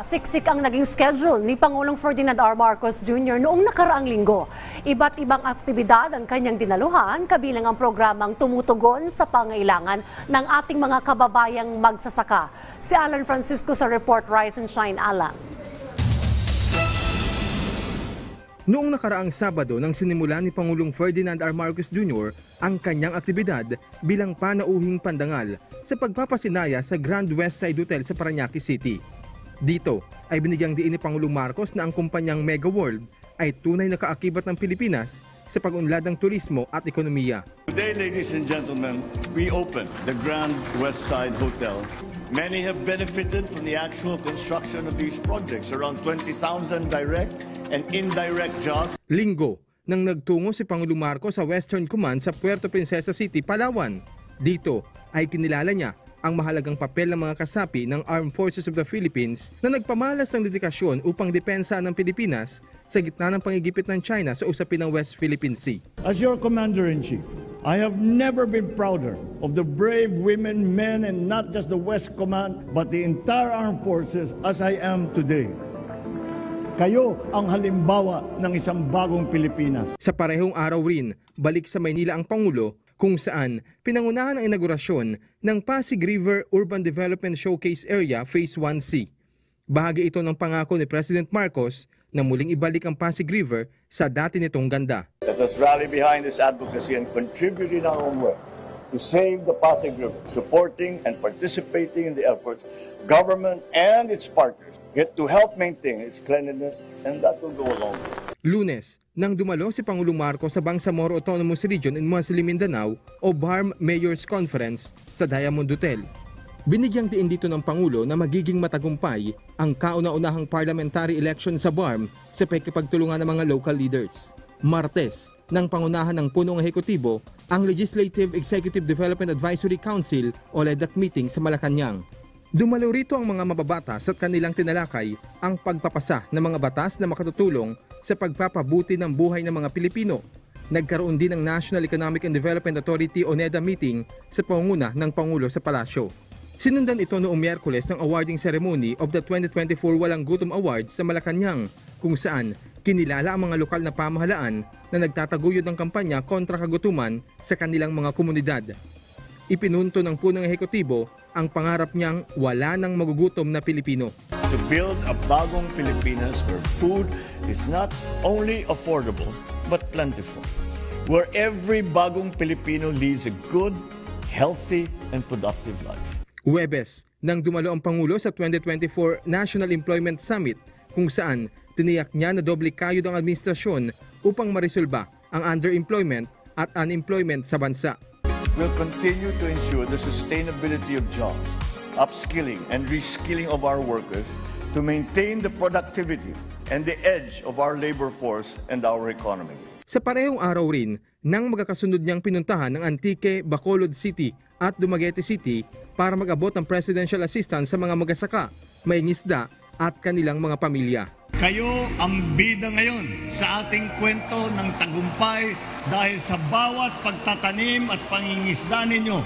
Siksik ang naging schedule ni Pangulong Ferdinand R. Marcos Jr. noong nakaraang linggo. Iba't ibang aktibidad ang kanyang dinaluhan, kabilang ang programang tumutugon sa pangailangan ng ating mga kababayang magsasaka. Si Alan Francisco sa report. Rise and Shine, Alan. Noong nakaraang Sabado nang sinimula ni Pangulong Ferdinand R. Marcos Jr. ang kanyang aktibidad bilang panauhing pandangal sa pagpapasinaya sa Grand Westside Hotel sa Parañaque City. Dito ay binigyang diin ni Pangulong Marcos na ang kumpanyang Mega World ay tunay na kaakibat ng Pilipinas sa pag-unlad ng turismo at ekonomiya. Today, ladies and gentlemen, we open the Grand Westside Hotel. Many have benefited from the actual construction of these projects, around 20,000 direct and indirect jobs. Linggo nang nagtungo si Pangulong Marcos sa Western Command sa Puerto Princesa City, Palawan. Dito ay kinilala niya ang mahalagang papel ng mga kasapi ng Armed Forces of the Philippines na nagpamalas ng dedikasyon upang depensa ng Pilipinas sa gitna ng pangigipit ng China sa usapin ng West Philippine Sea. As your Commander-in-Chief, I have never been prouder of the brave women, men, and not just the West Command, but the entire Armed Forces as I am today. Kayo ang halimbawa ng isang bagong Pilipinas. Sa parehong araw rin, balik sa Maynila ang Pangulo kung saan pinangunahan ang inaugurasyon ng Pasig River Urban Development Showcase Area Phase 1C. Bahagi ito ng pangako ni President Marcos na muling ibalik ang Pasig River sa dati nitong ganda. Let us rally behind this advocacy and contribute in our own way to save the Pasig River, supporting and participating in the efforts government and its partners get to help maintain its cleanliness, and that will go a long way. Lunes, nang dumalo si Pangulong Marcos sa Bangsamoro Autonomous Region in Muslim Mindanao o BARM Mayor's Conference sa Diamond Hotel. Binigyang diin dito ng Pangulo na magiging matagumpay ang kauna-unahang parliamentary election sa BARM sa pakikipagtulungan ng mga local leaders. Martes, nang pangunahan ng punong ehekutibo ang Legislative Executive Development Advisory Council o LEDAC meeting sa Malacanang. Dumalo rito ang mga mababatas at kanilang tinalakay ang pagpapasa ng mga batas na makatutulong sa pagpapabuti ng buhay ng mga Pilipino. Nagkaroon din ng National Economic and Development Authority o NEDA meeting sa pangunguna ng Pangulo sa Palasyo. Sinundan ito noong Miyerkules ng awarding ceremony of the 2024 Walang Gutom Awards sa Malacanang, kung saan kinilala ang mga lokal na pamahalaan na nagtataguyod ng kampanya kontra kagutuman sa kanilang mga komunidad. Ipinunto ng punong ehekutibo ang pangarap niyang wala nang magugutom na Pilipino. To build a bagong Pilipinas where food is not only affordable but plentiful. Where every bagong Pilipino leads a good, healthy, and productive life. Huwebes, nang dumalo ang Pangulo sa 2024 National Employment Summit kung saan tiniyak niya na doble kayod ang administrasyon upang marisolba ang underemployment at unemployment sa bansa. We'll continue to ensure the sustainability of jobs, upskilling and reskilling of our workers to maintain the productivity and the edge of our labor force and our economy. Sa parehong araw rin, nang magkakasunod niyang pinuntahan ng Antique, Bacolod City at Dumaguete City para mag-abot ng presidential assistance sa mga magsasaka, may ngisda at kanilang mga pamilya. Kayo ang bida ngayon sa ating kwento ng tagumpay dahil sa bawat pagtatanim at pangingisda ninyo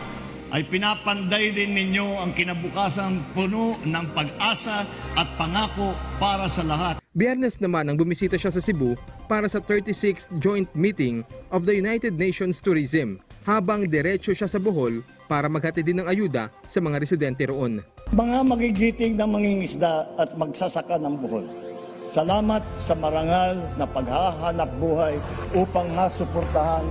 ay pinapanday din ninyo ang kinabukasan puno ng pag-asa at pangako para sa lahat. Biyernes naman nang bumisita siya sa Cebu para sa 36th Joint Meeting of the United Nations Tourism, habang diretso siya sa Bohol para maghatid din ng ayuda sa mga residente roon. Mga magigiting na mangingisda at magsasaka ng Bohol, salamat sa marangal na paghahanap buhay upang masuportahan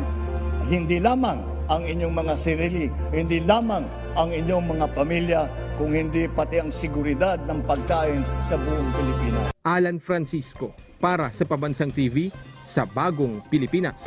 hindi lamang ang inyong mga sarili, hindi lamang ang inyong mga pamilya, kung hindi pati ang seguridad ng pagkain sa buong Pilipinas. Alan Francisco para sa Pambansang TV sa Bagong Pilipinas.